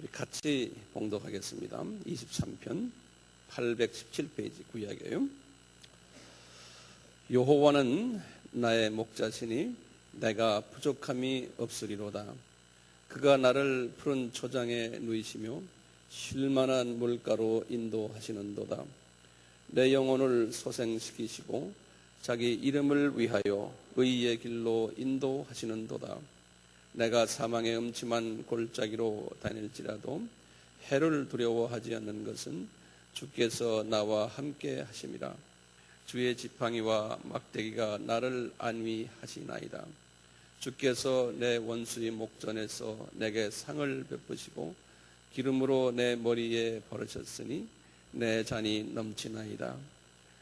우리 같이 봉독하겠습니다. 23편 817페이지 구약이에요. 여호와는 나의 목자시니 내가 부족함이 없으리로다. 그가 나를 푸른 초장에 누이시며 쉴만한 물가로 인도하시는도다. 내 영혼을 소생시키시고 자기 이름을 위하여 의의 길로 인도하시는도다. 내가 사망의 음침한 골짜기로 다닐지라도 해를 두려워하지 않는 것은 주께서 나와 함께 하심이라. 주의 지팡이와 막대기가 나를 안위하시나이다. 주께서 내 원수의 목전에서 내게 상을 베푸시고 기름으로 내 머리에 버르셨으니 내 잔이 넘치나이다.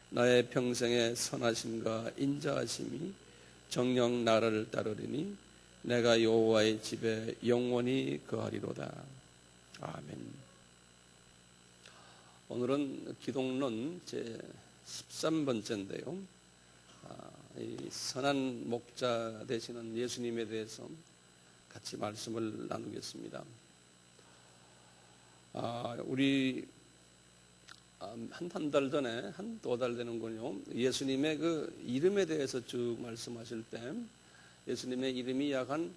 나의 평생의 선하심과 인자하심이 정녕 나를 따르리니 내가 여호와의 집에 영원히 거하리로다. 아멘. 오늘은 기독론 제 13번째인데요. 이 선한 목자 되시는 예수님에 대해서 같이 말씀을 나누겠습니다. 우리 한 달 전에, 한2달 되는군요. 예수님의 그 이름에 대해서 쭉 말씀하실 때 예수님의 이름이 약 한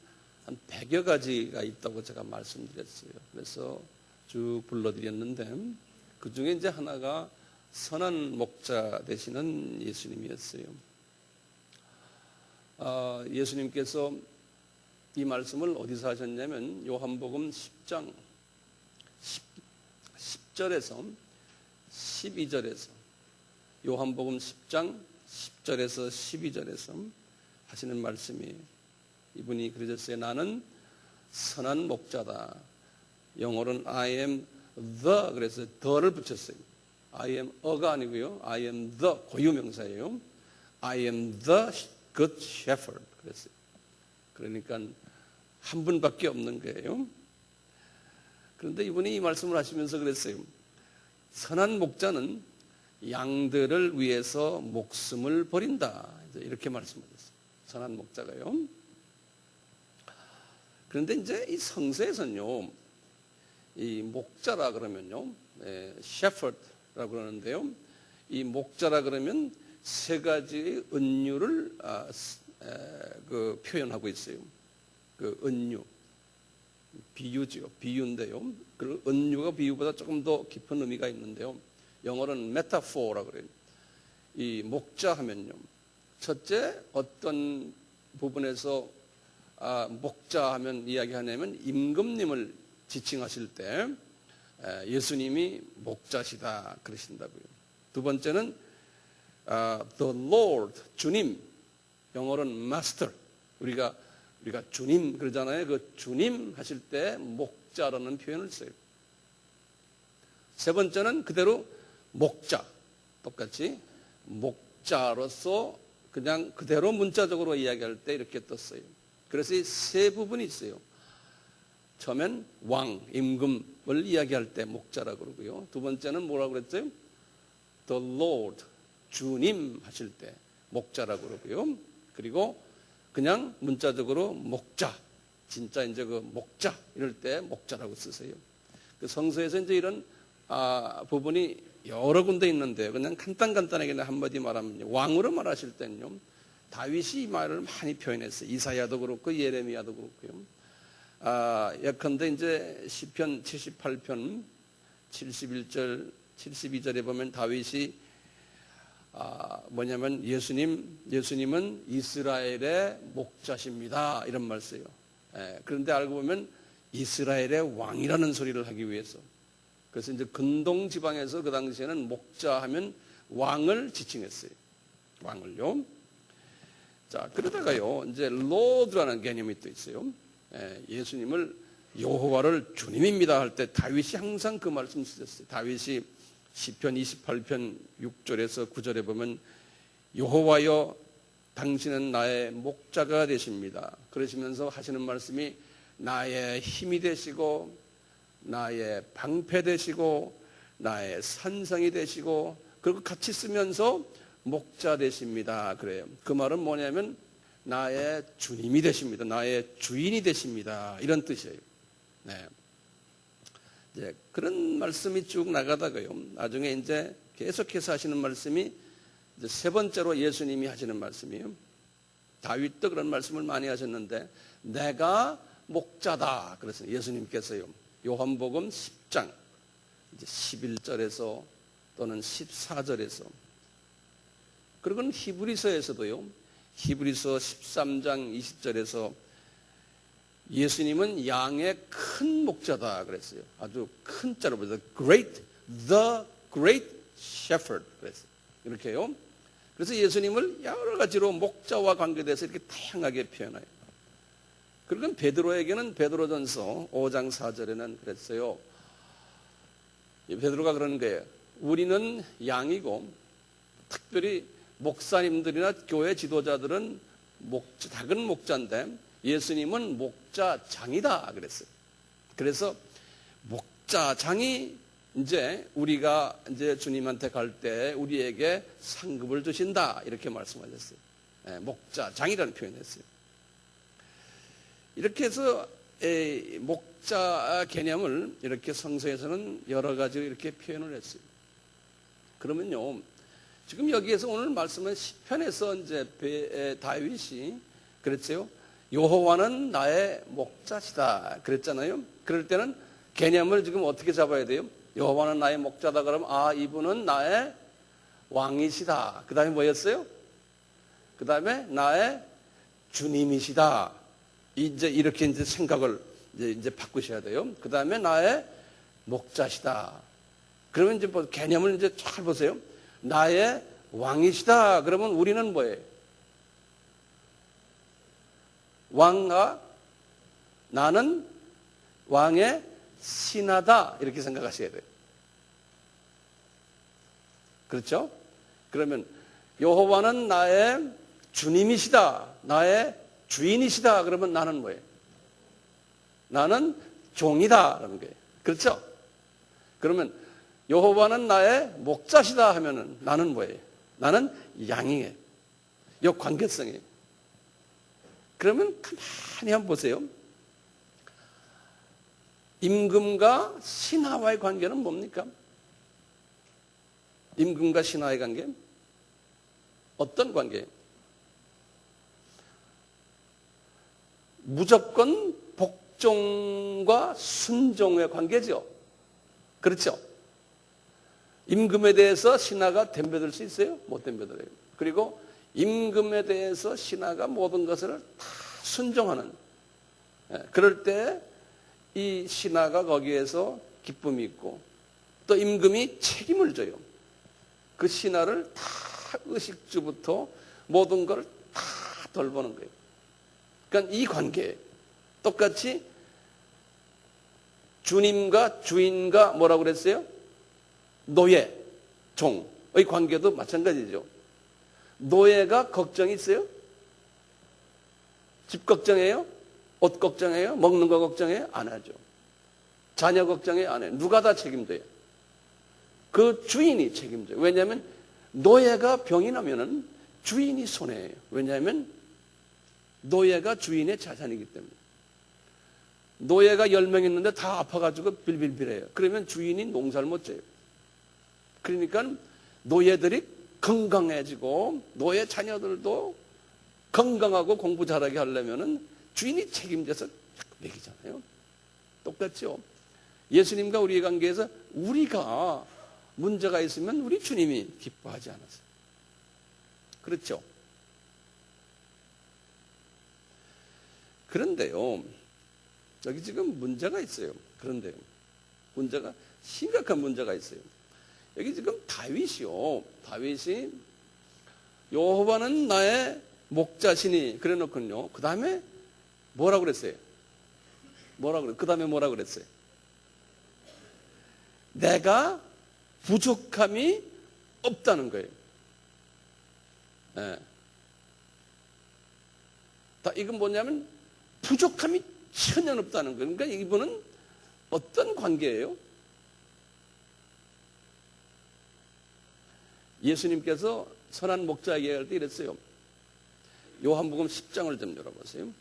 100여 가지가 있다고 제가 말씀드렸어요. 그래서 쭉 불러드렸는데 그 중에 이제 하나가 선한 목자 되시는 예수님이었어요. 예수님께서 이 말씀을 어디서 하셨냐면 요한복음 10장 10절에서 12절에서 요한복음 10장 10절에서 12절에서 하시는 말씀이에요. 이분이 그러셨어요. 나는 선한 목자다. 영어로는 I am the, 그래서 the를 붙였어요. I am a가 아니고요. I am the 고유명사예요. I am the good shepherd. 그랬어요. 그러니까 한 분밖에 없는 거예요. 그런데 이분이 이 말씀을 하시면서 그랬어요. 선한 목자는 양들을 위해서 목숨을 버린다. 이렇게 말씀하셨어요. 선한 목자가요. 그런데 이제 이 성서에서는요, 이 목자라 그러면요, shepherd라고 그러는데요, 이 목자라 그러면 세 가지의 은유를 표현하고 있어요. 그 은유, 비유죠. 비유인데요. 그 은유가 비유보다 조금 더 깊은 의미가 있는데요. 영어로는 metaphor라고 그래요. 이 목자 하면요, 첫째 어떤 부분에서 목자 하면 이야기하냐면 임금님을 지칭하실 때 예수님이 목자시다 그러신다고요. 두 번째는 the Lord, 주님, 영어로는 master. 우리가 주님 그러잖아요. 그 주님 하실 때 목자라는 표현을 써요. 세 번째는 그대로 목자, 똑같이 목자로서 그냥 그대로 문자적으로 이야기할 때 이렇게 떴어요. 그래서 이 세 부분이 있어요. 처음엔 왕, 임금을 이야기할 때 목자라고 그러고요. 두 번째는 뭐라고 그랬어요? The Lord, 주님 하실 때 목자라고 그러고요. 그리고 그냥 문자적으로 목자, 진짜 이제 그 목자 이럴 때 목자라고 쓰세요. 그 성서에서 이제 이런 부분이 여러 군데 있는데 그냥 간단하게 한마디 말하면 왕으로 말하실 때는요, 다윗이 이 말을 많이 표현했어요. 이사야도 그렇고 예레미야도 그렇고요. 예컨대 이제 시편 78편 71절 72절에 보면 다윗이 뭐냐면 예수님은 이스라엘의 목자십니다 이런 말 써요. 그런데 알고 보면 이스라엘의 왕이라는 소리를 하기 위해서, 그래서 이제 근동 지방에서 그 당시에는 목자하면 왕을 지칭했어요. 왕을요. 자, 그러다가요, 이제 Lord라는 개념이 또 있어요. 예수님을 여호와를 주님입니다 할 때 다윗이 항상 그 말씀 쓰셨어요. 다윗이 시편 28편 6절에서 9절에 보면 여호와여 당신은 나의 목자가 되십니다. 그러시면서 하시는 말씀이 나의 힘이 되시고 나의 방패 되시고 나의 산성이 되시고, 그리고 같이 쓰면서 목자 되십니다 그래요. 그 말은 뭐냐면 나의 주님이 되십니다. 나의 주인이 되십니다. 이런 뜻이에요. 네. 이제 그런 말씀이 쭉 나가다가요. 나중에 이제 계속해서 하시는 말씀이 이제 세 번째로 예수님이 하시는 말씀이에요. 다윗도 그런 말씀을 많이 하셨는데 내가 목자다. 그래서 예수님께서요. 요한복음 10장 이제 11절에서 또는 14절에서 그리고 히브리서에서도요. 히브리서 13장 20절에서 예수님은 양의 큰 목자다 그랬어요. 아주 큰 자로 보여서 the great shepherd 그랬어요. 이렇게요. 그래서 예수님을 여러 가지로 목자와 관계돼서 이렇게 다양하게 표현해요. 그리고 베드로에게는 베드로전서 5장 4절에는 그랬어요. 베드로가 그러는 거예요. 우리는 양이고 특별히 목사님들이나 교회 지도자들은 작은 목자인데 예수님은 목자장이다 그랬어요. 그래서 목자장이 이제 우리가 이제 주님한테 갈 때 우리에게 상급을 주신다 이렇게 말씀하셨어요. 목자장이라는 표현했어요. 이렇게 해서 목자 개념을 이렇게 성서에서는 여러 가지로 이렇게 표현을 했어요. 그러면요, 지금 여기에서 오늘 말씀은 시편에서 이제 다윗이 그랬어요. 여호와는 나의 목자시다 그랬잖아요. 그럴 때는 개념을 지금 어떻게 잡아야 돼요? 여호와는 나의 목자다 그러면 이분은 나의 왕이시다. 그 다음에 뭐였어요? 그 다음에 나의 주님이시다. 이제 이렇게 이제 생각을 이제 바꾸셔야 돼요. 그 다음에 나의 목자시다. 그러면 이제 개념을 이제 잘 보세요. 나의 왕이시다. 그러면 우리는 뭐예요? 왕과 나는 왕의 신하다. 이렇게 생각하셔야 돼요. 그렇죠? 그러면 여호와는 나의 주님이시다. 나의 주인이시다. 그러면 나는 뭐예요? 나는 종이다. 라는 거예요. 그렇죠? 그러면 여호와는 나의 목자시다 하면은 나는 뭐예요? 나는 양이에요. 이 관계성이에요. 그러면 가만히 한번 보세요. 임금과 신하와의 관계는 뭡니까? 임금과 신하의 관계? 어떤 관계예요? 무조건 복종과 순종의 관계죠. 그렇죠? 임금에 대해서 신하가 덤벼들 수 있어요? 못 덤벼들어요. 그리고 임금에 대해서 신하가 모든 것을 다 순종하는, 그럴 때 이 신하가 거기에서 기쁨이 있고 또 임금이 책임을 져요. 그 신하를 다 의식주부터 모든 걸 다 돌보는 거예요. 그러니까 이 관계 똑같이 주님과 주인과 뭐라고 그랬어요? 노예, 종의 관계도 마찬가지죠. 노예가 걱정이 있어요? 집 걱정해요? 옷 걱정해요? 먹는 거 걱정해요? 안 하죠. 자녀 걱정해요? 안 해요. 누가 다 책임져요? 그 주인이 책임져요. 왜냐하면 노예가 병이 나면은 주인이 손해예요. 왜냐하면 노예가 주인의 자산이기 때문에. 노예가 10명 있는데 다 아파가지고 빌빌빌해요. 그러면 주인이 농사를 못 져요. 그러니까 노예들이 건강해지고 노예 자녀들도 건강하고 공부 잘하게 하려면은 주인이 책임져서 자꾸 먹이잖아요. 똑같죠. 예수님과 우리의 관계에서 우리가 문제가 있으면 우리 주님이 기뻐하지 않았어요. 그렇죠. 그런데요, 여기 지금 문제가 있어요. 그런데요, 심각한 문제가 있어요. 여기 지금 다윗이 여호와는 나의 목자시니 그래 놓군요. 그 다음에 뭐라고 그랬어요? 그 다음에 뭐라고 그랬어요? 내가 부족함이 없다는 거예요. 이건 뭐냐면 부족함이 전혀 없다는 거예요. 그러니까 이분은 어떤 관계예요? 예수님께서 선한 목자에게 얘기할 때 이랬어요. 요한복음 10장을 좀 열어보세요.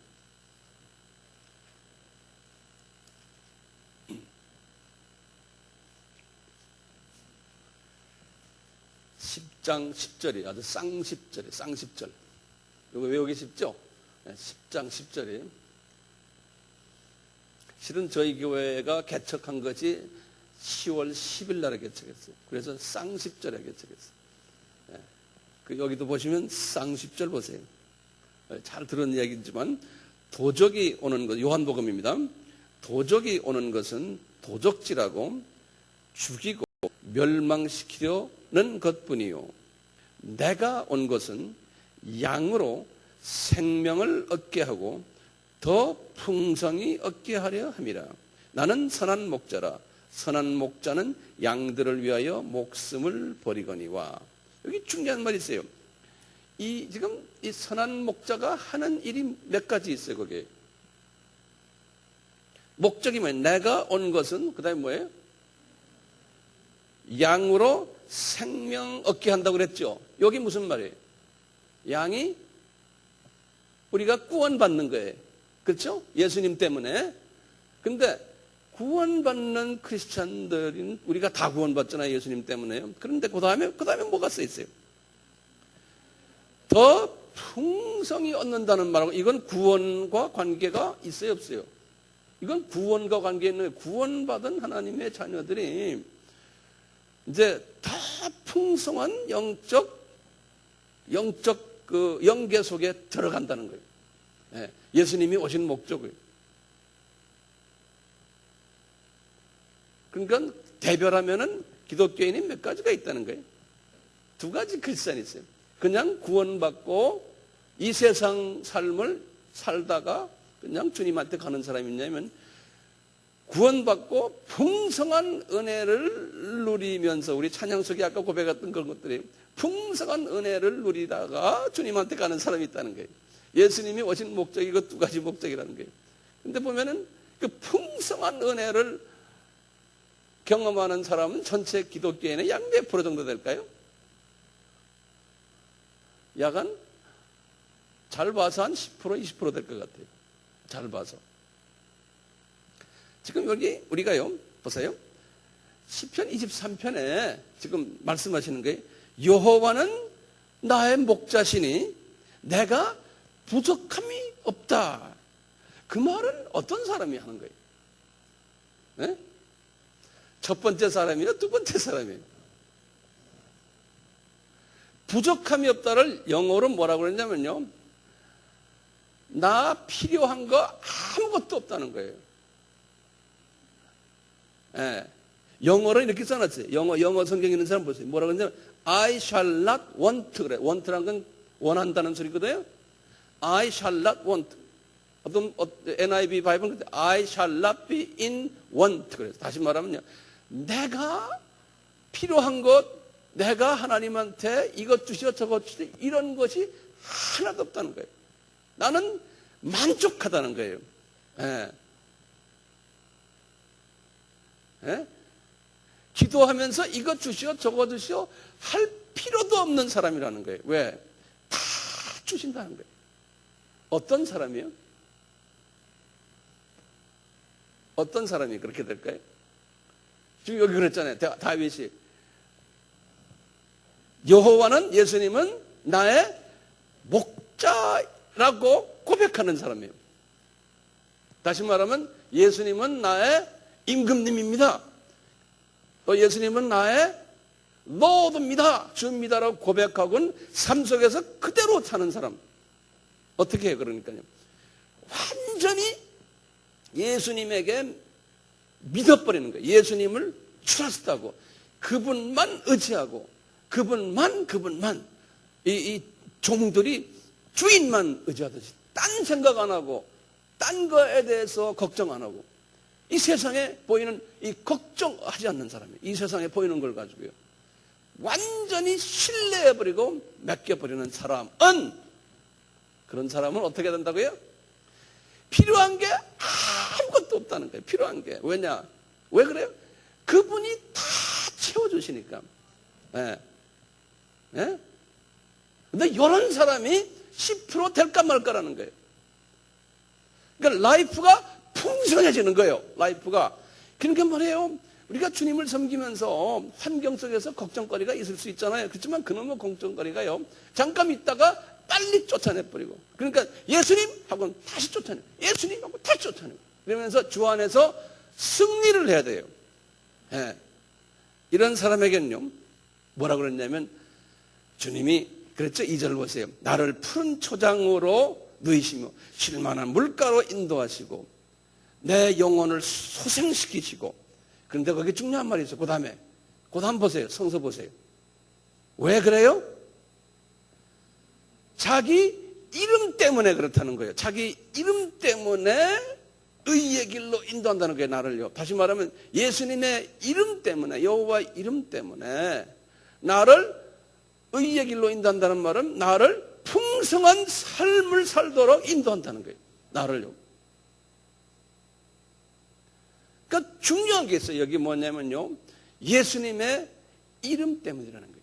10장 10절이 아주 쌍10절이 쌍10절. 이거 외우기 쉽죠? 10장 10절이. 실은 저희 교회가 개척한 것이 10월 10일 날에 개척했어요. 그래서 쌍10절에 개척했어요. 여기도 보시면 쌍10절 보세요. 잘 들은 이야기지만 도적이 오는 것, 요한복음입니다. 도적이 오는 것은 도적질하고 죽이고 멸망시키려는 것뿐이요. 내가 온 것은 양으로 생명을 얻게 하고 더 풍성히 얻게 하려 함이라. 나는 선한 목자라. 선한 목자는 양들을 위하여 목숨을 버리거니와. 여기 중요한 말이 있어요. 지금 이 선한 목자가 하는 일이 몇 가지 있어요, 거기에. 목적이 뭐예요? 내가 온 것은, 그 다음에 뭐예요? 양으로 생명 얻게 한다고 그랬죠? 여기 무슨 말이에요? 양이 우리가 구원받는 거예요. 그렇죠? 예수님 때문에. 근데 구원받는 크리스찬들은 우리가 다 구원받잖아요. 예수님 때문에요. 그런데 그 다음에 뭐가 써 있어요? 더 풍성히 얻는다는 말하고, 이건 구원과 관계가 있어요, 없어요? 이건 구원과 관계 있는 거예요. 구원받은 하나님의 자녀들이 이제 더 풍성한 영적 그 영계 속에 들어간다는 거예요. 예수님이 오신 목적을. 그러니까 대별하면은 기독교인이 몇 가지가 있다는 거예요. 두 가지 크리스찬이 있어요. 그냥 구원받고 이 세상 삶을 살다가 그냥 주님한테 가는 사람이 있냐면, 구원받고 풍성한 은혜를 누리면서, 우리 찬양 속에 아까 고백했던 그런 것들이 풍성한 은혜를 누리다가 주님한테 가는 사람이 있다는 거예요. 예수님이 오신 목적이 그 두 가지 목적이라는 거예요. 근데 보면은 그 풍성한 은혜를 경험하는 사람은 전체 기독교인의 약 몇 프로 정도 될까요? 약간 잘 봐서 한 10%, 20% 될 것 같아요. 잘 봐서. 지금 여기 우리가요, 보세요. 시편 23편에 지금 말씀하시는 거예요. 여호와는 나의 목자시니 내가 부족함이 없다. 그 말은 어떤 사람이 하는 거예요? 네? 첫 번째 사람이에요? 두 번째 사람이에요? 부족함이 없다를 영어로 뭐라고 그랬냐면요, 나 필요한 거 아무것도 없다는 거예요. 영어로 이렇게 써놨어요. 영어 성경 있는 사람 보세요. 뭐라고 그러냐면 I shall not want 그래. want라는 건 원한다는 소리거든요. I shall not want. 어떤 NIV 바이블은 I shall not be in want 그래요. 다시 말하면요, 내가 필요한 것, 내가 하나님한테 이것 주시오 저것 주시오 이런 것이 하나도 없다는 거예요. 나는 만족하다는 거예요. 기도하면서 이것 주시오 저것 주시오 할 필요도 없는 사람이라는 거예요. 왜? 다 주신다는 거예요. 어떤 사람이요? 어떤 사람이 그렇게 될까요? 지금 여기 그랬잖아요. 다윗이 여호와는, 예수님은 나의 목자라고 고백하는 사람이에요. 다시 말하면 예수님은 나의 임금님입니다. 또 예수님은 나의 로드입니다. 주입니다라고 고백하고는 삶 속에서 그대로 사는 사람. 어떻게 해요? 그러니까요, 완전히 예수님에게 믿어버리는 거예요. 예수님을 트러스트하고 그분만 의지하고 그분만 이 종들이 주인만 의지하듯이 딴 생각 안 하고 딴 거에 대해서 걱정 안 하고, 이 세상에 보이는 이 걱정하지 않는 사람이에요. 이 세상에 보이는 걸 가지고요 완전히 신뢰해버리고 맡겨버리는 사람은, 그런 사람은 어떻게 된다고요? 필요한 게 아무것도 없다는 거예요. 필요한 게. 왜냐? 왜 그래요? 그분이 다 채워주시니까. 근데 이런 사람이 10% 될까 말까라는 거예요. 그러니까 라이프가 풍성해지는 거예요. 라이프가. 그러니까 뭐래요? 우리가 주님을 섬기면서 환경 속에서 걱정거리가 있을 수 있잖아요. 그렇지만 그놈의 걱정거리가요, 잠깐 있다가 빨리 쫓아내버리고, 그러니까 예수님 하고 다시 쫓아내고, 예수님 하고 다시 쫓아내고, 그러면서 주 안에서 승리를 해야 돼요. 예. 이런 사람에게는요, 뭐라 그랬냐면, 주님이 그랬죠. 2절 보세요. 나를 푸른 초장으로 누이시며 쉴만한 물가로 인도하시고 내 영혼을 소생시키시고. 그런데 거기 중요한 말이 있어요. 그 다음에 보세요. 성서 보세요. 왜 그래요? 자기 이름 때문에 그렇다는 거예요. 자기 이름 때문에 의의 길로 인도한다는 거예요. 나를요. 다시 말하면 예수님의 이름 때문에, 여호와 이름 때문에 나를 의의 길로 인도한다는 말은 나를 풍성한 삶을 살도록 인도한다는 거예요. 나를요. 그러니까 중요한 게 있어요. 여기 뭐냐면요, 예수님의 이름 때문이라는 거예요.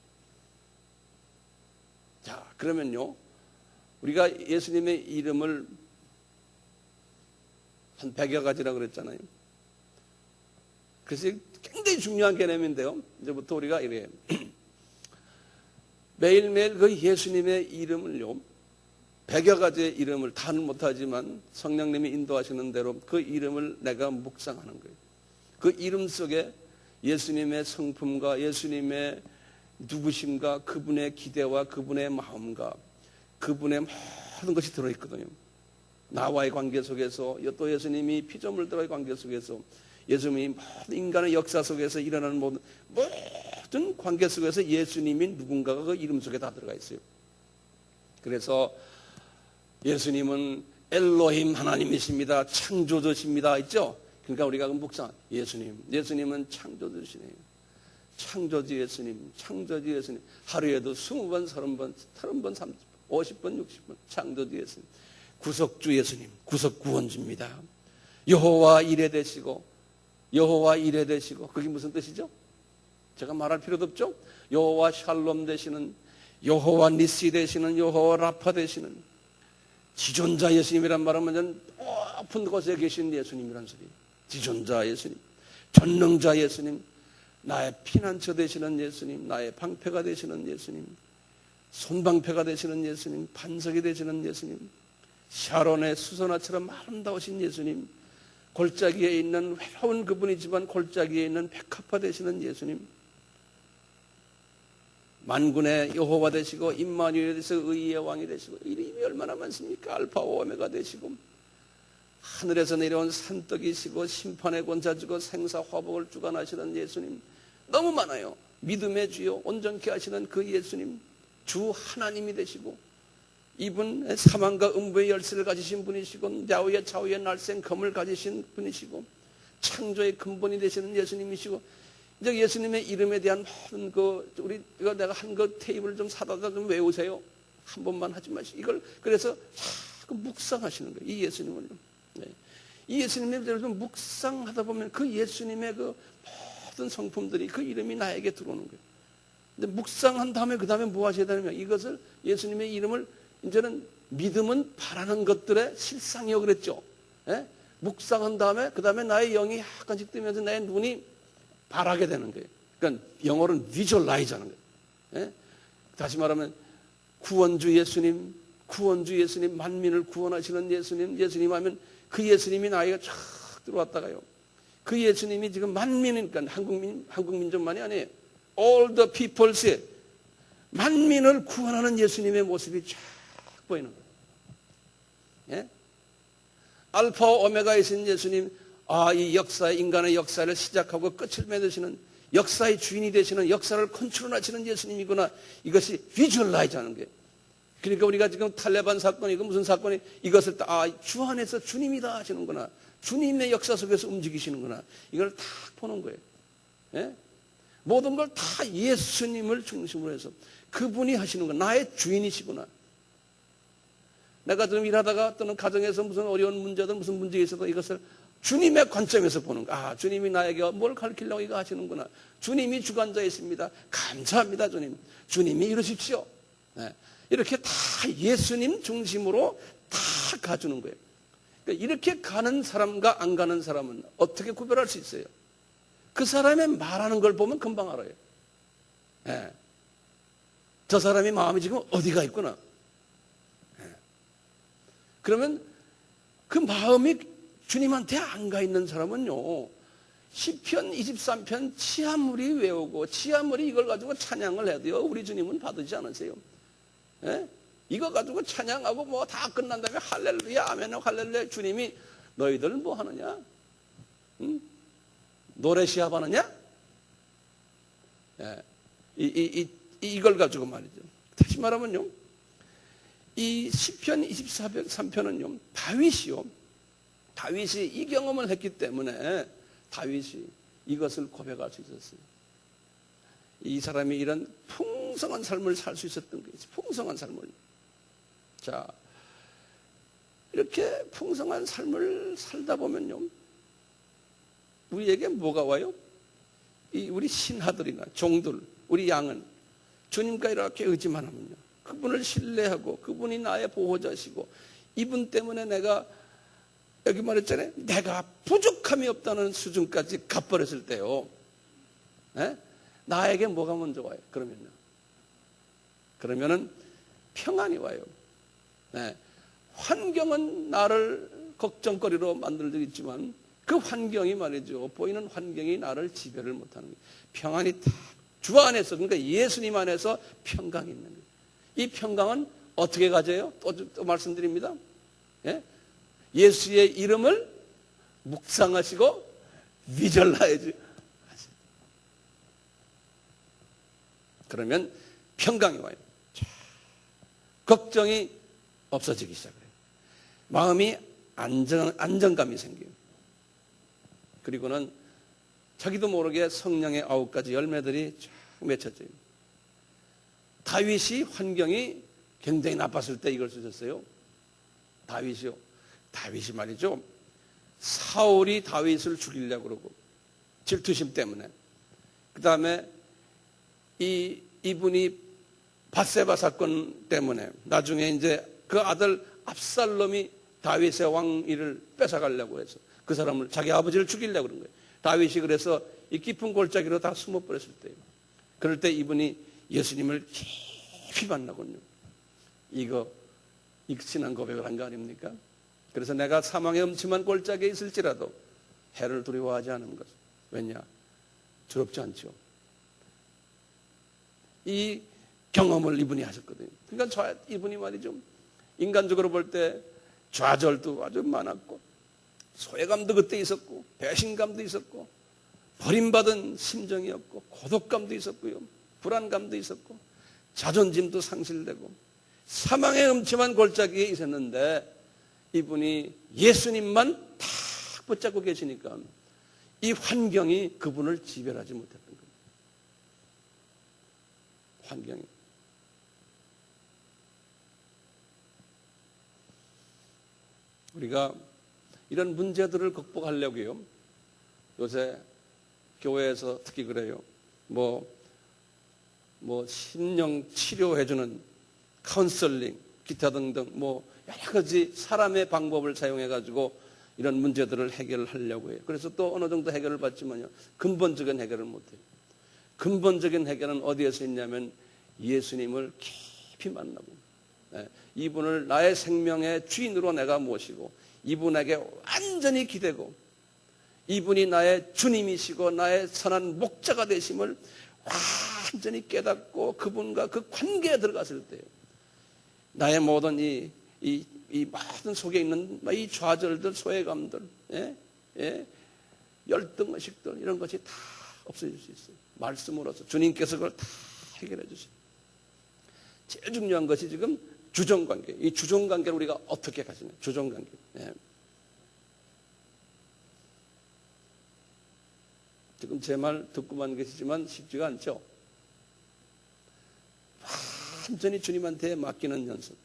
자, 그러면요, 우리가 예수님의 이름을 한 100여 가지라고 그랬잖아요. 그래서 굉장히 중요한 개념인데요. 이제부터 우리가 이래요. 매일매일 그 예수님의 이름을요, 100여 가지의 이름을 다는 못하지만 성령님이 인도하시는 대로 그 이름을 내가 묵상하는 거예요. 그 이름 속에 예수님의 성품과 예수님의 누구심과 그분의 기대와 그분의 마음과 그분의 모든 것이 들어있거든요. 나와의 관계 속에서, 또 예수님이 피조물들과의 관계 속에서, 예수님이 모든 인간의 역사 속에서 일어나는 모든 관계 속에서 예수님이 누군가가 그 이름 속에 다 들어가 있어요. 그래서 예수님은 엘로힘 하나님이십니다. 창조주십니다. 있죠? 그러니까 우리가 묵상, 예수님은 창조주시네요. 창조주 예수님, 창조주 예수님. 하루에도 20번, 30번, 30번, 50번, 60번. 창조주 예수님. 구속주 예수님, 구속 구원주입니다. 여호와 이레 되시고, 그게 무슨 뜻이죠? 제가 말할 필요도 없죠? 여호와 샬롬 되시는, 여호와 니시 되시는, 여호와 라파 되시는 지존자 예수님이란 말은 높은 곳에 계신 예수님이란 소리예요. 지존자 예수님, 전능자 예수님, 나의 피난처 되시는 예수님, 나의 방패가 되시는 예수님, 손방패가 되시는 예수님, 반석이 되시는 예수님, 샤론의 수선화처럼 아름다우신 예수님, 골짜기에 있는 외로운 그분이지만 골짜기에 있는 백합화 되시는 예수님, 만군의 여호와 되시고 임마누엘 되시고 의의 왕이 되시고, 이름이 얼마나 많습니까? 알파와 오메가 되시고 하늘에서 내려온 산떡이시고 심판의 권자주고 생사화복을 주관하시는 예수님, 너무 많아요. 믿음의 주요 온전케 하시는 그 예수님, 주 하나님이 되시고, 이분 사망과 음부의 열쇠를 가지신 분이시고, 야후의 좌우의 날쌘 검을 가지신 분이시고, 창조의 근본이 되시는 예수님이시고, 이제 예수님의 이름에 대한 모든 이거 내가 한 거 테이블 좀 사다 좀 외우세요. 한 번만 하지 마시고, 이걸 그래서 자꾸 묵상하시는 거예요. 이 예수님을요. 네. 이 예수님에 대해서 묵상하다 보면 그 예수님의 그 모든 성품들이, 그 이름이 나에게 들어오는 거예요. 근데 묵상한 다음에 그 다음에 뭐 하셔야 되냐면, 이것을 예수님의 이름을 이제는 믿음은 바라는 것들의 실상이요 그랬죠. 예? 묵상한 다음에 그 다음에 나의 영이 약간씩 뜨면서 나의 눈이 바라게 되는 거예요. 그러니까 영어로는 visualize 하는 거예요. 예? 다시 말하면 구원주 예수님, 만민을 구원하시는 예수님 하면 그 예수님이 나에게 쫙 들어왔다가요, 그 예수님이 지금 만민이니까 한국민족만이 아니에요. All the people's, 만민을 구원하는 예수님의 모습이 쫙 보이는 거예요. 예? 알파와 오메가이신 예수님, 이 인간의 역사를 시작하고 끝을 맺으시는, 역사의 주인이 되시는, 역사를 컨트롤하시는 예수님이구나. 이것이 비주얼라이즈 하는 거예요. 그러니까 우리가 지금 탈레반 사건이, 이거 무슨 사건이, 이것을 주 안에서 주님이다 하시는구나. 주님의 역사 속에서 움직이시는구나. 이걸 딱 보는 거예요. 예? 모든 걸 다 예수님을 중심으로 해서 그분이 하시는구나. 나의 주인이시구나. 내가 좀 일하다가 또는 가정에서 무슨 어려운 문제든 무슨 문제가 있어도 이것을 주님의 관점에서 보는 거야. 주님이 나에게 뭘 가르치려고 이거 하시는구나. 주님이 주관자이십니다. 감사합니다, 주님. 주님이 이러십시오. 네. 이렇게 다 예수님 중심으로 다 가주는 거예요. 그러니까 이렇게 가는 사람과 안 가는 사람은 어떻게 구별할 수 있어요? 그 사람의 말하는 걸 보면 금방 알아요. 예. 저 사람이 마음이 지금 어디가 있구나. 예. 그러면 그 마음이 주님한테 안 가 있는 사람은요, 시편 23편 치아무리 외우고 치아무리 이걸 가지고 찬양을 해도요, 우리 주님은 받으지 않으세요. 예? 이거 가지고 찬양하고 뭐 다 끝난 다음에 할렐루야 아멘 할렐루야, 주님이 너희들 뭐 하느냐? 응? 노래 시합하느냐? 예. 이걸 가지고 말이죠. 다시 말하면요, 이 시편 23편은요, 다윗이 이 경험을 했기 때문에 다윗이 이것을 고백할 수 있었어요. 이 사람이 이런 풍성한 삶을 살 수 있었던 거죠. 풍성한 삶을. 자, 이렇게 풍성한 삶을 살다 보면요, 우리에게 뭐가 와요? 우리 신하들이나 종들, 우리 양은 주님과 이렇게 의지만 하면요, 그분을 신뢰하고 그분이 나의 보호자시고 이분 때문에 내가, 여기 말했잖아요, 내가 부족함이 없다는 수준까지 가버렸을 때요, 에? 나에게 뭐가 먼저 와요? 그러면은 평안이 와요. 네. 환경은 나를 걱정거리로 만들고 있지만 그 환경이 말이죠, 보이는 환경이 나를 지배를 못하는 거예요. 평안이 딱 주 안에서, 그러니까 예수님 안에서 평강이 있는 거예요. 이 평강은 어떻게 가져요? 또 말씀드립니다. 예? 예수의 이름을 묵상하시고 위절하야지. 그러면 평강이 와요. 걱정이 없어지기 시작해요. 마음이 안정감이 생겨요. 그리고는 자기도 모르게 성령의 9가지 열매들이 쫙 맺혀져요. 다윗이 환경이 굉장히 나빴을 때 이걸 쓰셨어요. 다윗이 말이죠, 사울이 다윗을 죽이려고 그러고 질투심 때문에, 그 다음에 이분이 밧세바 사건 때문에 나중에 이제 그 아들 압살롬이 다윗의 왕위를 뺏어가려고 해서 그 사람을, 자기 아버지를 죽이려고 그런 거예요. 다윗이 그래서 이 깊은 골짜기로 다 숨어버렸을 때요, 그럴 때 이분이 예수님을 깊이 만나거든요. 이거 신앙 고백을 한 거 아닙니까? 그래서 내가 사망의 음침한 골짜기에 있을지라도 해를 두려워하지 않은 것. 왜냐? 두렵지 않죠. 이 경험을 이분이 하셨거든요. 그러니까 이분이 말이죠, 인간적으로 볼 때 좌절도 아주 많았고, 소외감도 그때 있었고, 배신감도 있었고, 버림받은 심정이었고, 고독감도 있었고요, 불안감도 있었고, 자존심도 상실되고, 사망의 음침한 골짜기에 있었는데 이분이 예수님만 탁 붙잡고 계시니까 이 환경이 그분을 지배하지 못했던 거예요. 환경이. 우리가 이런 문제들을 극복하려고요, 요새 교회에서 특히 그래요. 뭐 심령 치료해주는 카운슬링, 기타 등등 뭐 여러 가지 사람의 방법을 사용해가지고 이런 문제들을 해결하려고 해요. 그래서 또 어느 정도 해결을 받지만요, 근본적인 해결을 못해요. 근본적인 해결은 어디에서 있냐면 예수님을 깊이 만나고, 이분을 나의 생명의 주인으로 내가 모시고 이분에게 완전히 기대고 이분이 나의 주님이시고 나의 선한 목자가 되심을 완전히 깨닫고 그분과 그 관계에 들어갔을 때요, 나의 모든 이 모든 속에 있는 이 좌절들, 소외감들, 열등의식들, 이런 것이 다 없어질 수 있어요. 말씀으로서 주님께서 그걸 다 해결해 주세요. 제일 중요한 것이 지금 주종관계. 이 주종관계를 우리가 어떻게 가지냐. 주종관계. 지금 제 말 듣고만 계시지만 쉽지가 않죠. 완전히 주님한테 맡기는 연습.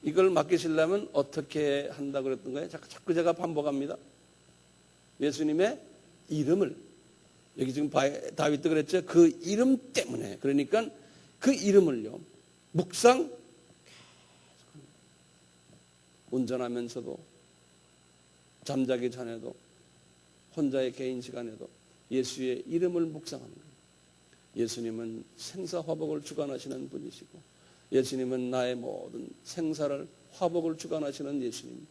이걸 맡기시려면 어떻게 한다 그랬던 거예요? 자꾸 제가 반복합니다. 예수님의 이름을, 여기 지금 다윗도 그랬죠. 그 이름 때문에. 그러니까 그 이름을요, 묵상, 운전하면서도, 잠자기 전에도, 혼자의 개인 시간에도 예수의 이름을 묵상하는 거예요. 예수님은 생사화복을 주관하시는 분이시고, 예수님은 나의 모든 생사를 화복을 주관하시는 예수님.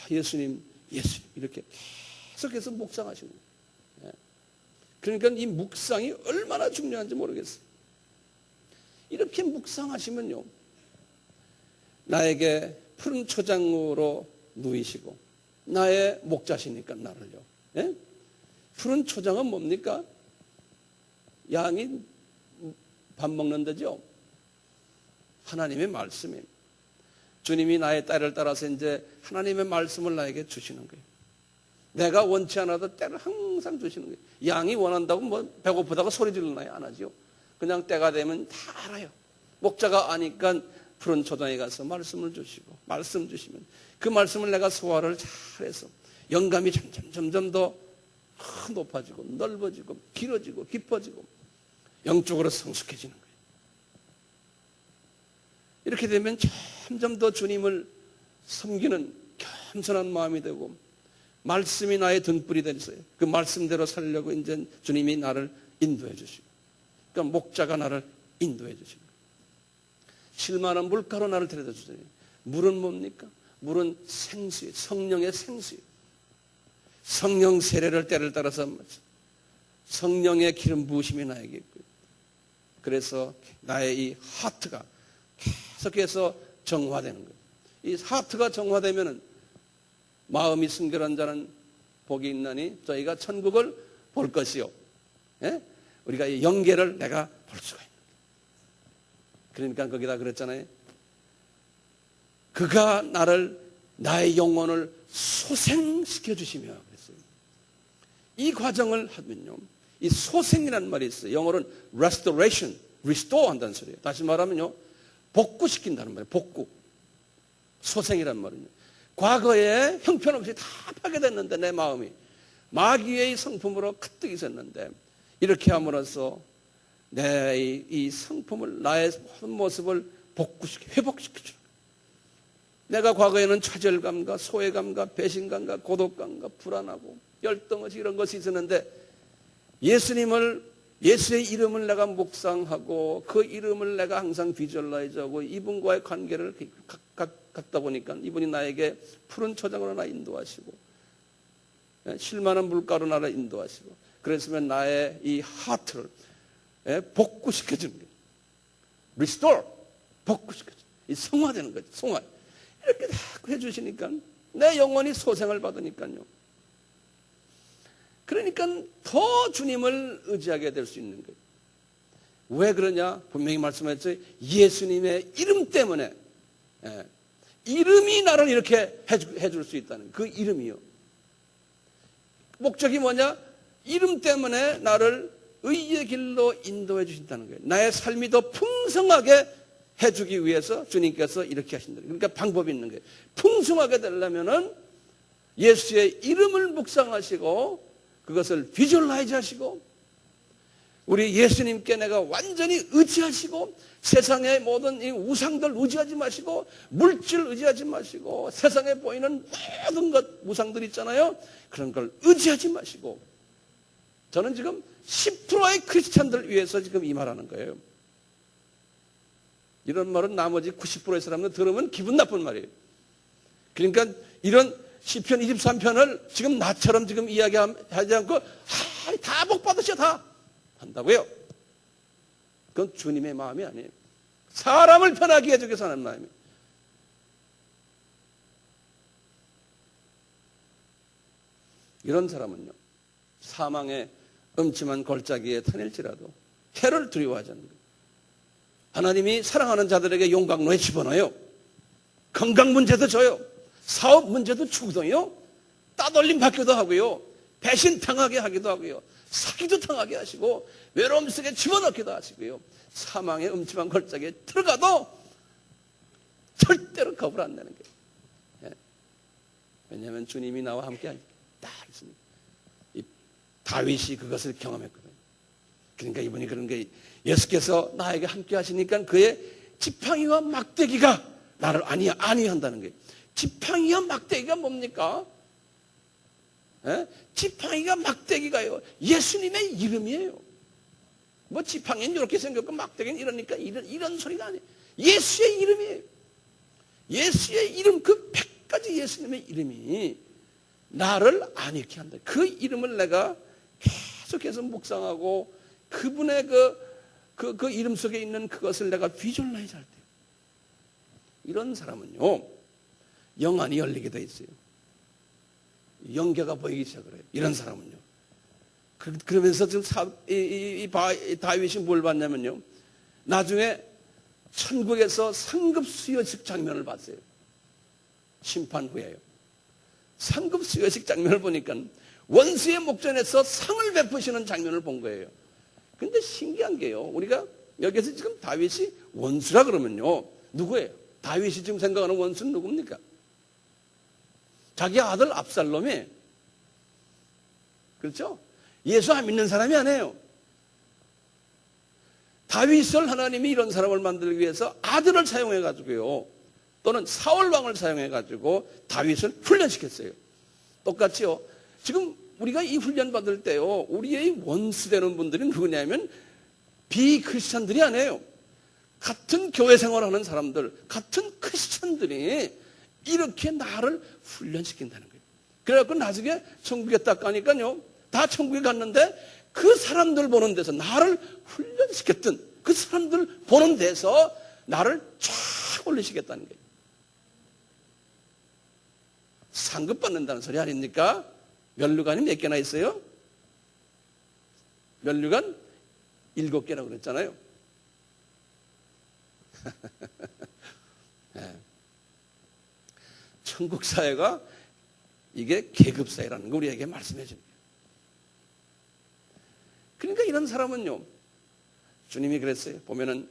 예수님 이렇게 계속해서 묵상하시는 거예요. 그러니까 이 묵상이 얼마나 중요한지 모르겠어요. 이렇게 묵상하시면요, 나에게 푸른 초장으로 누이시고, 나의 목자시니까 나를요. 예? 푸른 초장은 뭡니까? 양이 밥 먹는 데죠. 하나님의 말씀입니다. 주님이 나의 딸을 따라서 이제 하나님의 말씀을 나에게 주시는 거예요. 내가 원치 않아도 때를 항상 주시는 거예요. 양이 원한다고 뭐 배고프다고 소리 질러나요? 안 하죠. 그냥 때가 되면 다 알아요. 목자가 아니까 푸른 초장에 가서 말씀을 주시고, 말씀 주시면 그 말씀을 내가 소화를 잘해서 영감이 점점 더 높아지고 넓어지고 길어지고 깊어지고 영적으로 성숙해지는 거예요. 이렇게 되면 점점 더 주님을 섬기는 겸손한 마음이 되고, 말씀이 나의 등불이 되어요. 그 말씀대로 살려고 이제 주님이 나를 인도해 주시고, 그러니까 목자가 나를 인도해 주시고, 실만한 물가로 나를 데려다 주세요. 물은 뭡니까? 물은 생수예요. 성령의 생수예요. 성령 세례를 때를 따라서 성령의 기름 부으심이 나에게 있고요. 그래서 나의 이 하트가 계속해서 정화되는 거예요. 이 하트가 정화되면은 마음이 순결한 자는 복이 있나니 저희가 천국을 볼 것이요. 예? 우리가 이 영계를 내가 볼 수가 있는 거예요. 그러니까 거기다 그랬잖아요. 그가 나의 영혼을 소생시켜 주시며 그랬어요. 이 과정을 하면요, 이 소생이라는 말이 있어요. 영어로는 restoration, restore 한다는 소리예요. 다시 말하면요, 복구시킨다는 말이에요. 복구. 소생이라는 말은요, 과거에 형편없이 다 파괴됐는데 내 마음이 마귀의 성품으로 가득 있었는데, 이렇게 함으로써 내 이 성품을, 나의 모든 모습을 회복시켜주는 거예요. 내가 과거에는 좌절감과 소외감과 배신감과 고독감과 불안하고 열등의식 이런 것이 있었는데, 예수의 이름을 내가 묵상하고 그 이름을 내가 항상 비주얼라이즈하고 이분과의 관계를 갖다 보니까 이분이 나에게 푸른 초장으로 나 인도하시고, 쉴만한 물가로 나를 인도하시고, 그랬으면 나의 이 하트를 복구시켜주는 거예요. Restore, 복구시켜주는 거예요. 이 성화되는 거죠. 성화. 이렇게 다 해주시니까 내 영혼이 소생을 받으니까요. 그러니까 더 주님을 의지하게 될 수 있는 거예요. 왜 그러냐? 분명히 말씀하셨죠. 예수님의 이름 때문에, 이름이 나를 이렇게 해줄 수 있다는 그 이름이요. 목적이 뭐냐? 이름 때문에 나를 의의 길로 인도해 주신다는 거예요. 나의 삶이 더 풍성하게 해주기 위해서 주님께서 이렇게 하신다. 그러니까 방법이 있는 거예요. 풍성하게 되려면은 예수의 이름을 묵상하시고 그것을 비주얼라이즈 하시고, 우리 예수님께 내가 완전히 의지하시고, 세상의 모든 이 우상들 의지하지 마시고, 물질 의지하지 마시고, 세상에 보이는 모든 것 우상들 있잖아요. 그런 걸 의지하지 마시고, 저는 지금 10%의 크리스찬들 위해서 지금 이 말하는 거예요. 이런 말은 나머지 90%의 사람들 들으면 기분 나쁜 말이에요. 그러니까 이런 시편 23편을 지금 나처럼 지금 이야기하지 않고 다 복 받으셔 다 한다고요. 그건 주님의 마음이 아니에요. 사람을 편하게 해주기 위해서 하는 마음이에요. 이런 사람은요, 사망의 음침한 골짜기에 다닐지라도 해를 두려워하지 않는 거예요. 하나님이 사랑하는 자들에게 용광로에 집어넣어요. 건강 문제도 줘요. 사업 문제도 주거든요. 따돌림 받기도 하고요. 배신 당하게 하기도 하고요. 사기도 당하게 하시고 외로움 속에 집어넣기도 하시고요. 사망의 음침한 골짜기에 들어가도 절대로 겁을 안 내는 거예요. 왜냐하면 주님이 나와 함께 하니까 딱 있습니다. 이 다윗이 그것을 경험했거든요. 그러니까 이분이 그런 게, 예수께서 나에게 함께 하시니까 그의 지팡이와 막대기가 나를 안위한다는 거예요. 지팡이와 막대기가 뭡니까? 지팡이가 막대기가요, 예수님의 이름이에요. 뭐 지팡이는 이렇게 생겼고 막대기는 이러니까 이런 소리가 아니에요. 예수의 이름이에요. 예수의 이름, 그 100가지 예수님의 이름이 나를 안익게 한다. 그 이름을 내가 계속해서 묵상하고 그분의 그 이름 속에 있는 그것을 내가 비주얼라이즈 할 때, 이런 사람은요, 영안이 열리게 돼 있어요. 영계가 보이기 시작을 해요. 이런 사람은요. 그러면서 지금 다윗이 뭘 봤냐면요, 나중에 천국에서 상급 수여식 장면을 봤어요. 심판 후에요. 상급 수여식 장면을 보니까 원수의 목전에서 상을 베푸시는 장면을 본 거예요. 근데 신기한 게요, 우리가 여기서 지금 다윗이 원수라 그러면요, 누구예요? 다윗이 지금 생각하는 원수는 누굽니까? 자기 아들 압살롬이, 그렇죠? 예수 안 믿는 사람이 아니에요. 다윗을 하나님이 이런 사람을 만들기 위해서 아들을 사용해가지고요, 또는 사울 왕을 사용해가지고 다윗을 훈련시켰어요. 똑같이요, 지금 우리가 이 훈련 받을 때요, 우리의 원수 되는 분들이 누구냐면 비크리스찬들이 아니에요. 같은 교회 생활하는 사람들, 같은 크리스찬들이 이렇게 나를 훈련시킨다는 거예요. 그래갖고 나중에 천국에 딱 가니까요, 다 천국에 갔는데 그 사람들 보는 데서, 나를 훈련시켰던 그 사람들 보는 데서 나를 쫙 올리시겠다는 거예요. 상급 받는다는 소리 아닙니까? 면류관이 몇 개나 있어요? 면류관 7개라고 그랬잖아요. 네. 천국 사회가 이게 계급 사회라는 거 우리에게 말씀해 줍니다. 그러니까 이런 사람은요, 주님이 그랬어요. 보면은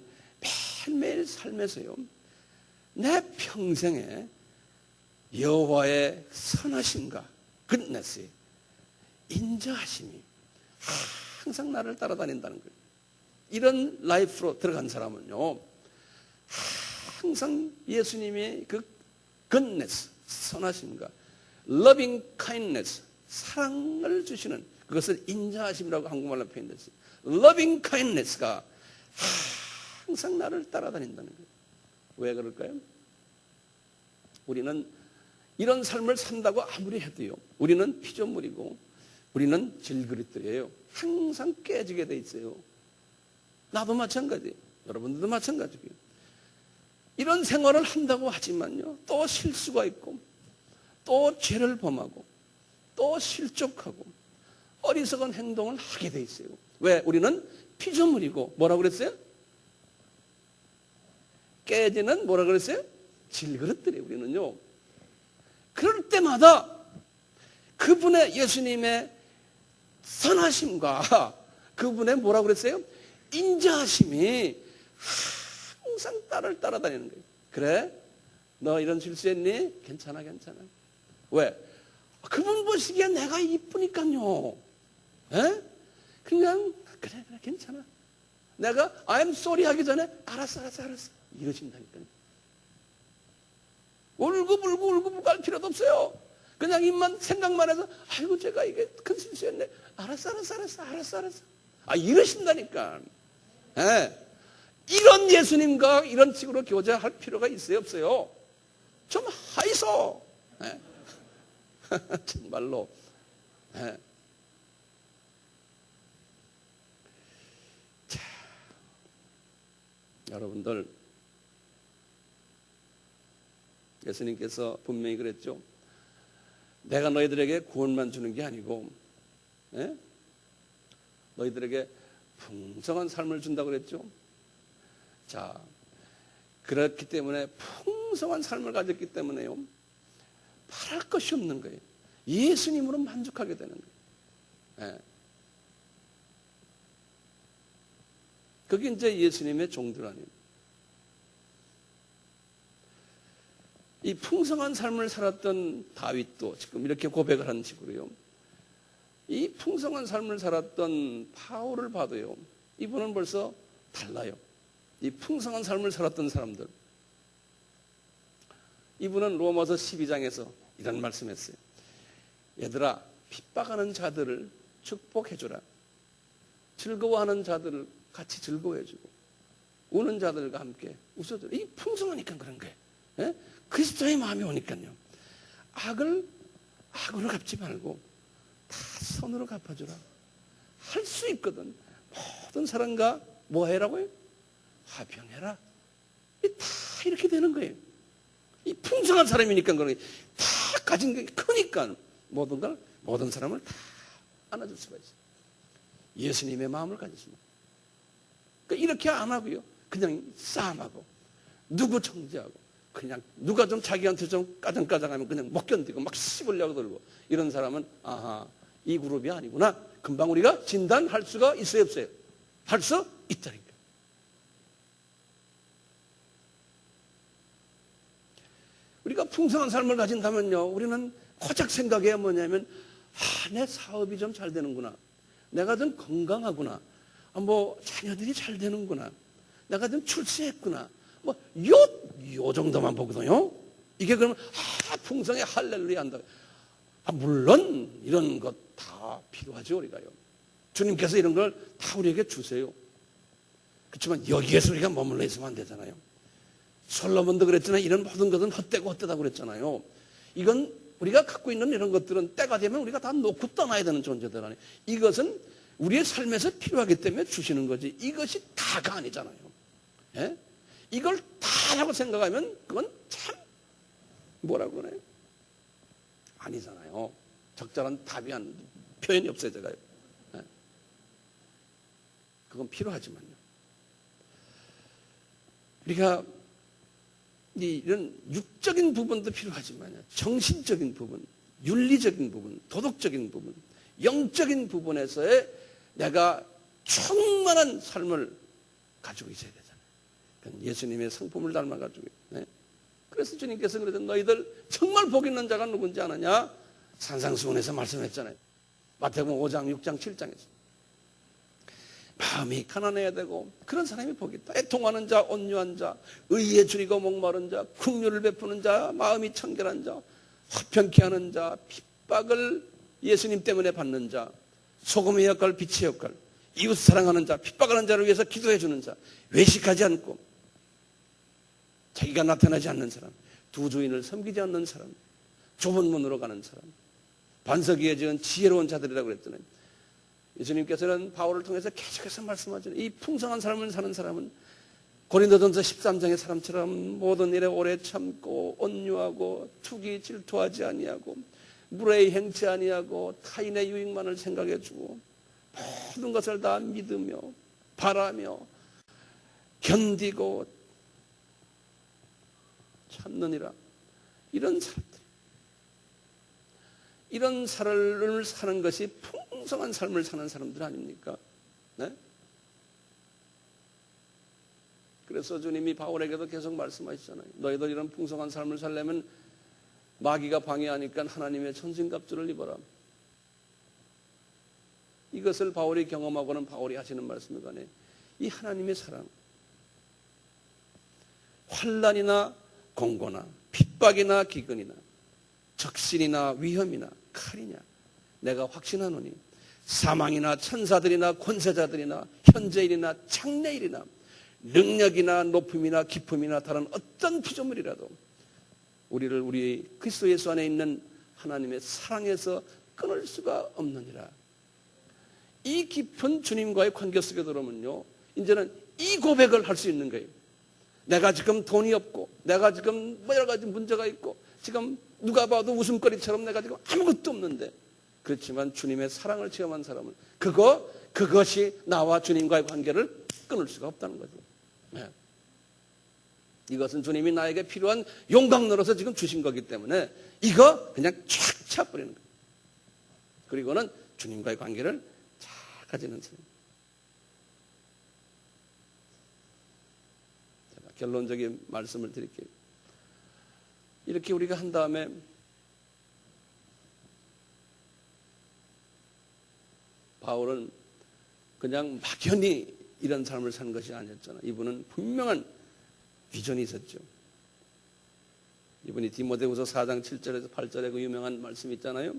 매일매일 삶에서요, 내 평생에 여호와의 선하심과 굿네스, 인자하심이 항상 나를 따라다닌다는 거예요. 이런 라이프로 들어간 사람은요, 항상 예수님의 그 굿네스, 선하심과 loving kindness, 사랑을 주시는, 그것을 인자하심이라고 한국말로 표현됐어요. loving kindness가 항상 나를 따라다닌다는 거예요. 왜 그럴까요? 우리는 이런 삶을 산다고 아무리 해도요, 우리는 피조물이고 우리는 질그릇들이에요. 항상 깨지게 돼 있어요. 나도 마찬가지예요. 여러분들도 마찬가지고요. 이런 생활을 한다고 하지만요, 또 실수가 있고, 또 죄를 범하고, 또 실족하고, 어리석은 행동을 하게 돼 있어요. 왜? 우리는 피조물이고, 뭐라고 그랬어요? 깨지는 뭐라고 그랬어요? 질그릇들이에요, 우리는요. 그럴 때마다 그분의, 예수님의 선하심과 그분의 뭐라고 그랬어요? 인자하심이 항상 나를 따라다니는 거예요. 그래? 너 이런 실수했니? 괜찮아, 괜찮아. 왜? 그분 보시기에 내가 이쁘니까요. 에? 그냥 그래, 괜찮아. 내가 I'm sorry 하기 전에 알았어. 이러신다니까요. 울고불고 할 필요도 없어요. 그냥 입만, 생각만 해서, 아이고, 제가 이게 큰 실수했네. 알았어. 이러신다니까. 예. 이런 예수님과 이런 식으로 교제할 필요가 있어요, 없어요? 좀 하이소. 예. 정말로. 예. 자, 여러분들, 예수님께서 분명히 그랬죠. 내가 너희들에게 구원만 주는 게 아니고, 예? 너희들에게 풍성한 삶을 준다고 그랬죠. 자, 그렇기 때문에 풍성한 삶을 가졌기 때문에요, 바랄 것이 없는 거예요. 예수님으로 만족하게 되는 거예요. 예. 그게 이제 예수님의 종들 아니에요. 이 풍성한 삶을 살았던 다윗도 지금 이렇게 고백을 하는 식으로요, 이 풍성한 삶을 살았던 바울을 봐도요, 이분은 벌써 달라요. 이 풍성한 삶을 살았던 사람들, 이분은 로마서 12장에서 이런 말씀했어요. 얘들아, 핍박하는 자들을 축복해주라. 즐거워하는 자들을 같이 즐거워해주고 우는 자들과 함께 웃어주라. 이 풍성하니까 그런 거예요. 예? 그리스도의 마음이 오니까요. 악을 악으로 갚지 말고 다 선으로 갚아주라. 할 수 있거든. 모든 사람과 뭐 해라고요? 화평해라. 다 이렇게 되는 거예요. 이 풍성한 사람이니까 그런 거예요. 다 가진 게 크니까 모든 사람을 다 안아줄 수가 있어요. 예수님의 마음을 가졌습니다. 그러니까 이렇게 안 하고요. 그냥 싸움하고 누구 정죄하고 그냥 누가 좀 자기한테 좀 까장까장하면 그냥 못 견디고 막 씹으려고 들고 이런 사람은 아하 이 그룹이 아니구나. 금방 우리가 진단할 수가 있어요 없어요? 할 수 있다니까. 우리가 풍성한 삶을 가진다면요. 우리는 고작 생각해야 뭐냐면 내 사업이 좀 잘 되는구나. 내가 좀 건강하구나. 자녀들이 잘 되는구나. 내가 좀 출세했구나. 요 정도만 보거든요. 이게 그러면, 풍성해 할렐루야 한다. 물론, 이런 것 다 필요하죠, 우리가요. 주님께서 이런 걸 다 우리에게 주세요. 그렇지만 여기에서 우리가 머물러 있으면 안 되잖아요. 솔로몬도 그랬잖아요. 이런 모든 것은 헛되고 헛되다고 그랬잖아요. 이건 우리가 갖고 있는 이런 것들은 때가 되면 우리가 다 놓고 떠나야 되는 존재들 아니에요. 이것은 우리의 삶에서 필요하기 때문에 주시는 거지. 이것이 다가 아니잖아요. 예? 이걸 다라고 생각하면 그건 참 뭐라고 그래요? 아니잖아요. 적절한 답이 표현이 없어요, 제가요. 예? 그건 필요하지만요. 우리가 이런 육적인 부분도 필요하지만요. 정신적인 부분, 윤리적인 부분, 도덕적인 부분, 영적인 부분에서의 내가 충만한 삶을 가지고 있어야 되잖아요. 그러니까 예수님의 성품을 닮아가지고. 네? 그래서 주님께서 그래도 너희들 정말 복 있는 자가 누군지 아느냐? 산상수훈에서 말씀했잖아요. 마태복음 5장, 6장, 7장에서. 마음이 가난해야 되고 그런 사람이 복이 있다. 애통하는 자, 온유한 자, 의에 줄이고 목마른 자, 긍휼을 베푸는 자, 마음이 청결한 자, 화평케 하는 자, 핍박을 예수님 때문에 받는 자, 소금의 역할, 빛의 역할, 이웃 사랑하는 자, 핍박하는 자를 위해서 기도해 주는 자, 외식하지 않고 자기가 나타나지 않는 사람, 두 주인을 섬기지 않는 사람, 좁은 문으로 가는 사람, 반석 위에 지은 지혜로운 자들이라고 그랬잖아요. 예수님께서는 바울을 통해서 계속해서 말씀하시는 이 풍성한 삶을 사는 사람은 고린도전서 13장의 사람처럼 모든 일에 오래 참고 온유하고 투기 질투하지 아니하고 무례히 행치 아니하고 타인의 유익만을 생각해주고 모든 것을 다 믿으며 바라며 견디고 참느니라. 이런 사람들, 이런 삶을 사는 것이 풍성한 삶을 사는 사람들 아닙니까? 네? 그래서 주님이 바울에게도 계속 말씀하시잖아요. 너희들 이런 풍성한 삶을 살려면 마귀가 방해하니까 하나님의 천신갑주를 입어라. 이것을 바울이 경험하고는 바울이 하시는 말씀에 관해 이 하나님의 사랑, 환난이나 공고나 핍박이나 기근이나 적신이나 위험이나 칼이냐 내가 확신하노니 사망이나 천사들이나 권세자들이나 현재일이나 장래일이나 능력이나 높음이나 기쁨이나 다른 어떤 피조물이라도 우리를 우리 그리스도 예수 안에 있는 하나님의 사랑에서 끊을 수가 없느니라. 이 깊은 주님과의 관계 속에 들어오면요, 이제는 이 고백을 할 수 있는 거예요. 내가 지금 돈이 없고 내가 지금 여러 가지 문제가 있고 지금 누가 봐도 웃음거리처럼 내가 지금 아무것도 없는데, 그렇지만 주님의 사랑을 체험한 사람은 그것이 나와 주님과의 관계를 끊을 수가 없다는 거죠. 네. 이것은 주님이 나에게 필요한 용광로로서 지금 주신 거기 때문에 이거 그냥 촥 차버리는 거예요. 그리고는 주님과의 관계를 잘 가지는 사람. 제가 결론적인 말씀을 드릴게요. 이렇게 우리가 한 다음에 바울은 그냥 막연히 이런 삶을 사는 것이 아니었잖아요. 이분은 분명한 비전이 있었죠. 이분이 디모데후서 4장 7절에서 8절에 그 유명한 말씀이 있잖아요.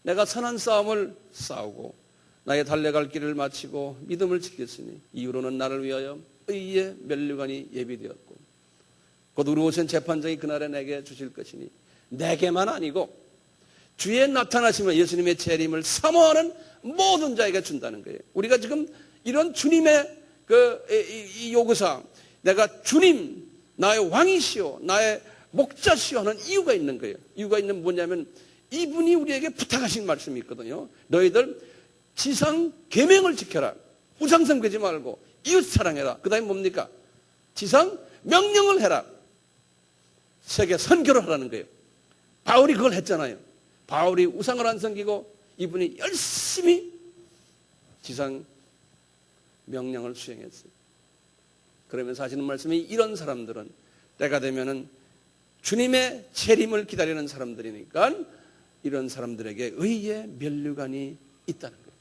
내가 선한 싸움을 싸우고 나의 달려갈 길을 마치고 믿음을 지켰으니 이후로는 나를 위하여 의의 면류관이 예비되었고 곧 우르오신 재판장이 그날에 내게 주실 것이니 내게만 아니고 주의 나타나시면 예수님의 재림을 사모하는 모든 자에게 준다는 거예요. 우리가 지금 이런 주님의 이 요구사항, 내가 주님 나의 왕이시오 나의 목자시오 하는 이유가 있는 거예요. 이유가 있는 뭐냐면 이분이 우리에게 부탁하신 말씀이 있거든요. 너희들 지상 계명을 지켜라. 우상성 되지 말고 이웃 사랑해라. 그 다음에 뭡니까? 지상 명령을 해라. 세계 선교를 하라는 거예요. 바울이 그걸 했잖아요. 바울이 우상을 안 섬기고 이분이 열심히 지상 명령을 수행했어요. 그러면서 하시는 말씀이 이런 사람들은 때가 되면은 주님의 재림을 기다리는 사람들이니까 이런 사람들에게 의의 면류관이 있다는 거예요.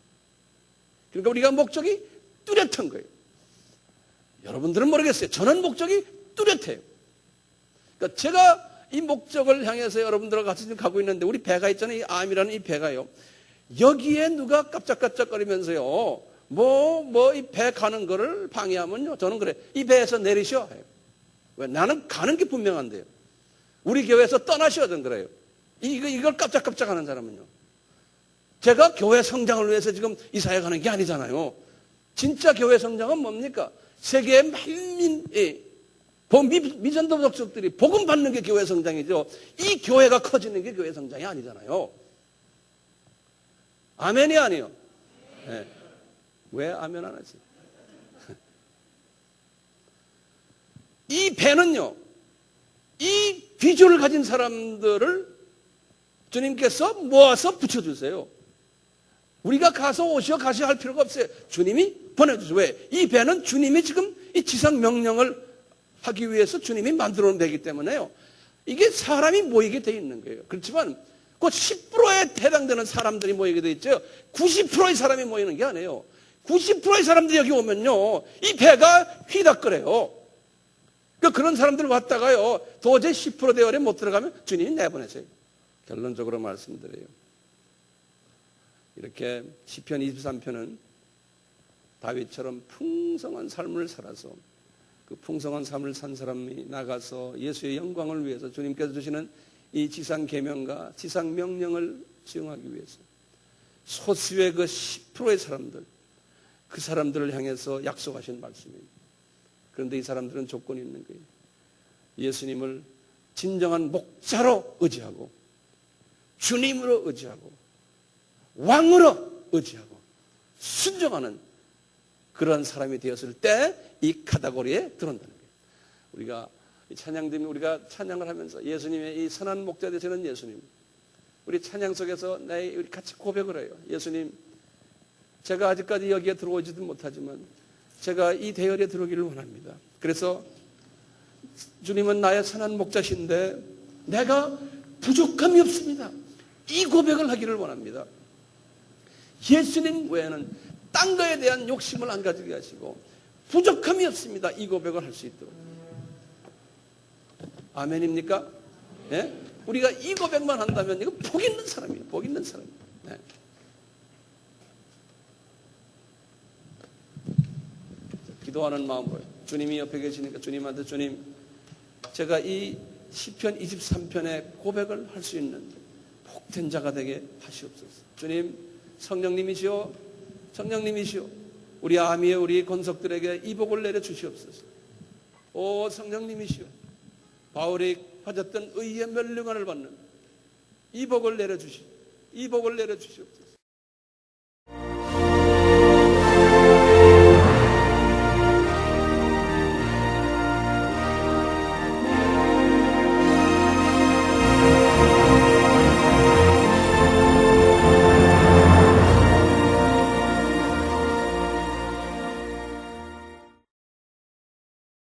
그러니까 우리가 목적이 뚜렷한 거예요. 여러분들은 모르겠어요. 저는 목적이 뚜렷해요. 그러니까 제가 이 목적을 향해서 여러분들과 같이 지금 가고 있는데 우리 배가 있잖아요. 이 암이라는 이 배가요. 여기에 누가 깜짝깜짝거리면서요. 이 배 가는 거를 방해하면요. 저는 그래. 이 배에서 내리셔. 왜? 나는 가는 게 분명한데요. 우리 교회에서 떠나셔야 된 거래요. 이걸 깜짝깜짝 하는 사람은요. 제가 교회 성장을 위해서 지금 이 사회 가는 게 아니잖아요. 진짜 교회 성장은 뭡니까? 세계의 만민, 미전도 족속들이 복음 받는 게 교회 성장이죠. 이 교회가 커지는 게 교회 성장이 아니잖아요. 아멘이 아니요. 네. 왜 아멘 안 하지? 이 배는요, 이 비주얼을 가진 사람들을 주님께서 모아서 붙여주세요. 우리가 가서 오시어 가시어 할 필요가 없어요. 주님이 보내주세요. 왜? 이 배는 주님이 지금 이 지상 명령을 하기 위해서 주님이 만들어 놓은 배이기 때문에요. 이게 사람이 모이게 돼 있는 거예요. 그렇지만 그 10%에 해당되는 사람들이 모이게 돼 있죠. 90%의 사람이 모이는 게 아니에요. 90%의 사람들이 여기 오면요, 이 배가 휘닥거려요. 그러니까 그런 사람들 왔다가요, 도저히 10% 대열에 못 들어가면 주님이 내보내세요. 결론적으로 말씀드려요. 이렇게 시편 23편은 다윗처럼 풍성한 삶을 살아서 그 풍성한 삶을 산 사람이 나가서 예수의 영광을 위해서 주님께서 주시는 이 지상 계명과 지상 명령을 수행하기 위해서 소수의 그 10%의 사람들, 그 사람들을 향해서 약속하신 말씀입니다. 그런데 이 사람들은 조건이 있는 거예요. 예수님을 진정한 목자로 의지하고 주님으로 의지하고 왕으로 의지하고 순종하는 그런 사람이 되었을 때 이 카테고리에 들어온다는 거예요. 우리가 찬양들이 우리가 찬양을 하면서 예수님의 이 선한 목자 되시는 예수님, 우리 찬양 속에서 우리 같이 고백을 해요. 예수님, 제가 아직까지 여기에 들어오지도 못하지만 제가 이 대열에 들어오기를 원합니다. 그래서 주님은 나의 선한 목자신데 내가 부족함이 없습니다. 이 고백을 하기를 원합니다. 예수님 외에는 딴 거에 대한 욕심을 안 가지게 하시고 부족함이 없습니다. 이 고백을 할 수 있도록. 아멘입니까? 네? 우리가 이 고백만 한다면 이거 복 있는 사람이에요. 복 있는 사람이에요. 네. 기도하는 마음으로 주님이 옆에 계시니까 주님한테 주님, 제가 이 시편 23편의 고백을 할 수 있는 복된 자가 되게 하시옵소서. 주님, 성령님이시오, 성령님이시오. 우리 아미의 우리 권석들에게 이 복을 내려 주시옵소서. 오 성령님이시오, 바울이 가졌던 의의 멸류관을 받는 이 복을 내려 주시오. 이 복을 내려 주시옵소서.